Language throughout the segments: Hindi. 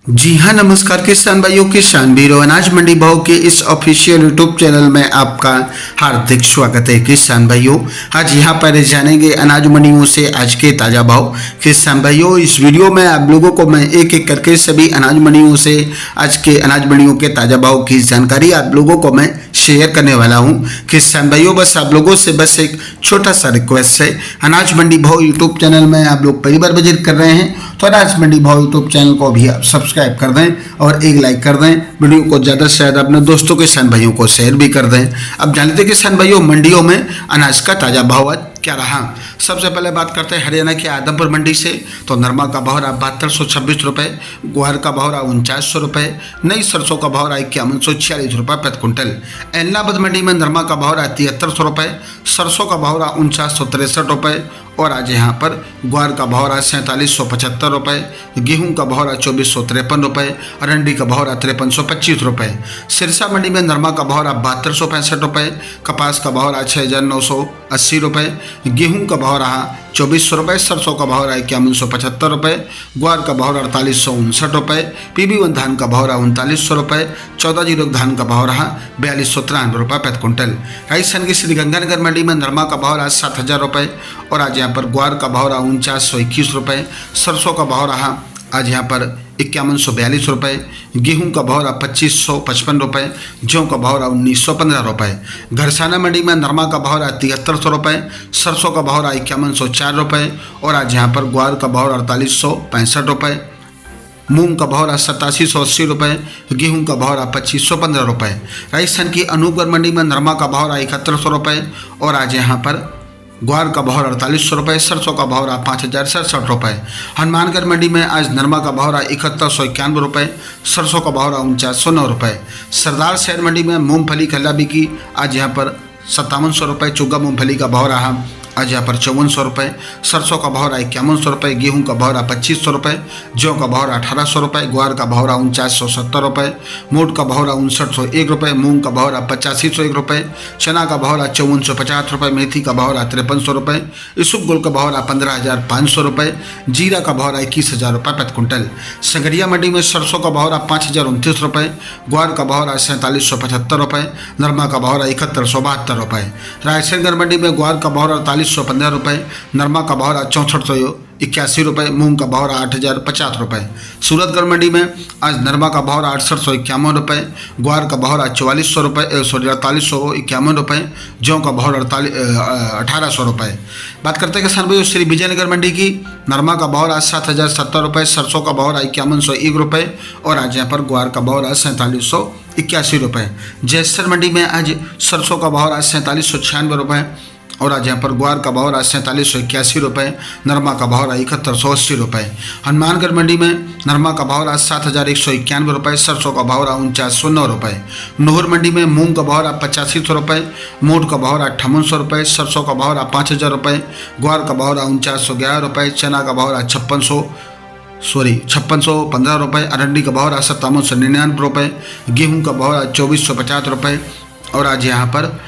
जी हाँ, नमस्कार किसान भाइयों, किसान वीरों, अनाज मंडी भाव के इस ऑफिशियल यूट्यूब चैनल में आपका हार्दिक स्वागत है। किसान भाइयों, आज यहाँ पर जानेंगे अनाज मंडियों से आज के ताज़ा भाव। किसान भाइयों, इस वीडियो में आप लोगों को मैं एक एक करके सभी अनाज मंडियों से आज के अनाज मंडियों के ताज़ा भाव की जानकारी आप लोगों को मैं शेयर करने वाला हूँ। किसान भाइयों, बस आप लोगों से बस एक छोटा सा रिक्वेस्ट है, अनाज मंडी भाव यूट्यूब चैनल में आप लोग पहली बार विजिट कर रहे हैं तो अनाज मंडी भाव यूट्यूब चैनल को भी आप सब्सक्राइब कर दें और एक लाइक कर दें। वीडियो को ज़्यादा से ज़्यादा अपने दोस्तों किसान भाइयों को शेयर भी कर दें। अब जान लेते किसान भाइयों, मंडियों में अनाज का ताज़ा भाव आज क्या रहा। सबसे पहले बात करते हैं हरियाणा के आदमपुर मंडी से। तो नरमा का भाव रहा 7226 रुपये, ग्वार का भाव रहा 4900 रुपये, नई सरसों का भाव रहा 5146 रुपये प्रति क्विंटल। एलनाबाद मंडी में नरमा का भाव रहा 7300 रुपये, सरसों का भाव रहा 4963 रुपये और आज यहाँ पर ग्वार का भाव रहा 4775 रुपये, गेहूँ का भाव रहा 2453 रुपये, अरंडी का भाव रहा 5325 रुपये। सिरसा मंडी में नरमा का भाव रहा 7265 रुपये, कपास का भाव रहा 6980 रुपये, गेहूं का भाव रहा 2400 रुपये, सरसों का भाव रहा 5175 रुपये, ग्वार का भाव रहा 4859 रुपये, PB1 धान का भाव रहा 3900 रुपये, 14 धान का भाव रहा 4293 रुपये प्रति क्विंटल। राजस्थान की श्रीगंगानगर मंडी में नरमा का भाव रहा 7000 रुपये और आज यहाँ पर ग्वार का भाव रहा 4921 रुपये, सरसों का भाव रहा आज यहाँ पर 5142 रुपये, गेहूं का भाव रहा 2555 रुपये, जौ का भाव रहा 1915 रुपये। घरसाना मंडी में नरमा का भाव रहा 7300 रुपये, सरसों का भाव रहा 5104 रुपये और आज यहाँ पर ग्वार का भाव रहा 4865 रुपये, मूंग का भाव रहा 8780 रुपये, गेहूं का भाव रहा 2515 रुपये। राजस्थान की अनूपगढ़ मंडी में नरमा का भाव रहा 7100 रुपये और आज यहाँ पर ग्वार का भाव 4800 रुपये, सरसों का भाव रहा 5067 रुपये। हनुमानगढ़ मंडी में आज नरमा का भाव रहा 7191 रुपये, सरसों का भाव रहा 4909 रुपये। सरदार शहर मंडी में मूंगफली खल्ला बिकी आज यहाँ पर 5700 रुपये, चुग्गा मूंगफली का भाव रहा आज यहाँ पर 5400 रुपये, सरसों का भाव रहा 5100 रुपये, गेहूँ का भाव रहा 2500 रुपये, जौ का भाव रहा 1800 रुपये, ग्वार का भाव रहा 4970 रुपये, मोट का भाव रहा 5901 रुपये, मूंग का भाव रहा 8501 रुपये, चना का भाव रहा 5450 रुपये, मेथी का भाव रहा 5300 रुपये, इसुबगुल का भाव रहा 15500 रुपये, जीरा का भाव रहा 21000 रुपये प्रति क्विंटल। संगरिया मंडी में सरसों का भाव रहा 5029 रुपये, ग्वार का भाव रहा 4775 रुपये, नरमा का भाव रहा 7172 रुपये। रायसेनगढ़ मंडी में ग्वार का भाव रहा 4315 रुपये, नरमा का भाव रहा 6481 रुपये, मूंग का भाव रहा 8050 रुपये। सूरतगढ़ मंडी में आज नरमा का भाव रहा 6851 रुपये, ग्वार का भाव रहा 4400 रुपये 4851 रुपये, जौ का भाव रहा 1800 रुपये। बात करते हैं किसान भाई श्री विजयनगर मंडी की। नरमा का भाव रहा 7070 रुपये, सरसों का भाव रहा 5101 रुपये और आज यहाँ पर ग्वार का भाव रहा 4781 रुपये। जैसर मंडी में आज सरसों का भाव रहा 4796 रुपये और आज यहाँ पर ग्वार का भाव रहा 4781 रुपये, नरमा का भाव रहा 7180 रुपये। हनुमानगढ़ मंडी में नरमा का भाव रहा 7191 रुपये, सरसों का भाव रहा 4909 रुपये। नोहर मंडी में मूंग का भाव रहा 8500 रुपये, मोट का भाव रहा 5800 रुपये, सरसों का भाव रहा 5000 रुपये, ग्वार का भाव रहा 4911 रुपये, चना का भाव रहा 5615 रुपये, अरंडी का भाव रहा 5799 रुपये, गेहूँ का भाव रहा 2450 रुपये और आज यहाँ पर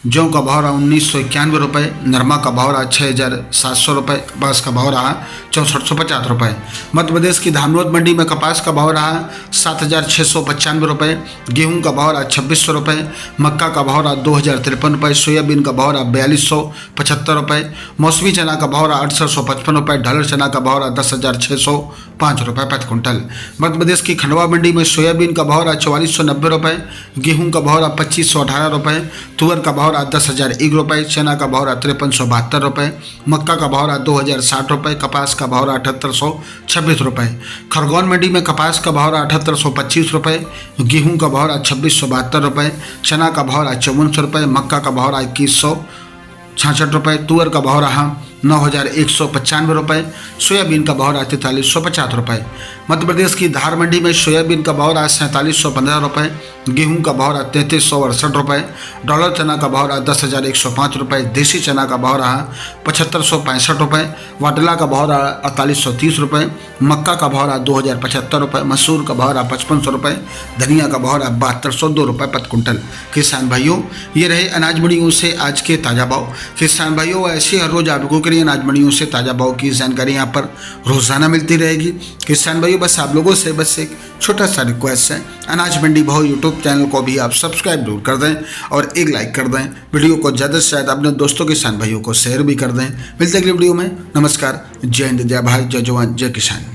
जौ का भाव रहा 1991 रुपये, नरमा का भाव रहा 6700 रुपये, कपास का भाव रहा 6450 रुपये। मध्य प्रदेश की धामनोद मंडी में कपास का भाव रहा 7695 रुपये, गेहूं का भाव रहा 2600 रुपये, मक्का का भाव रहा 2053 रुपये, सोयाबीन का भाव रहा 4275 रुपये, मौसमी चना का भाव रहा 6855 रुपये, ढालर चना का भाव रहा 10605 रुपये प्रति क्विंटल। मध्य प्रदेश की खंडवा मंडी में सोयाबीन का भाव रहा 4490 रुपये, गेहूँ का भाव रहा 2518 रुपये, तुअर का भाव 10,001 रुपये, चना का भाव रहा 5372 रुपये, मक्का का भाव रहा 2060 रुपये, कपास का भाव रहा 7826 रुपये। खरगोन मंडी में कपास का भाव रहा 7825 रुपये, गेहूं का भाव रहा 2672 रुपये, चना का भाव रहा 5400 रुपये, मक्का का भाव रहा 2166 रुपये, तुअर का भाव रहा 9195 रुपये, सोयाबीन का भाव रहा 4350 रुपये। मध्य प्रदेश की धार मंडी में सोयाबीन का भाव रहा 4715 रुपये, गेहूं का भाव रहा 3368 रुपये, डॉलर चना का भाव रहा 10,105 रुपये, देसी चना का भाव रहा 7565 रुपये, वाटला का भाव रहा 4830 रुपये, मक्का का भाव रहा 2075 रुपये, मसूर का भाव रहा 5500 रुपये, धनिया का भाव रहा 7202 रुपये प्रति क्विंटल। किसान भाइयों, ये रहे अनाज मंडियों से आज के ताज़ा भाव। किसान भाइयों, ऐसे हर रोज आप लोगों के बड़ी अनाज मंडियों से ताज़ा भाव की जानकारी यहाँ पर रोजाना मिलती रहेगी। किसान भाइयों बस आप लोगों से बस एक छोटा सा रिक्वेस्ट है, अनाज मंडी भाव यूट्यूब चैनल को भी आप सब्सक्राइब जरूर कर दें और एक लाइक कर दें। वीडियो को ज़्यादा से ज़्यादा अपने दोस्तों किसान भाइयों को शेयर भी कर दें। मिलते अगली वीडियो में। नमस्कार, जय हिंद, जय भारत, जय जवान, जय किसान।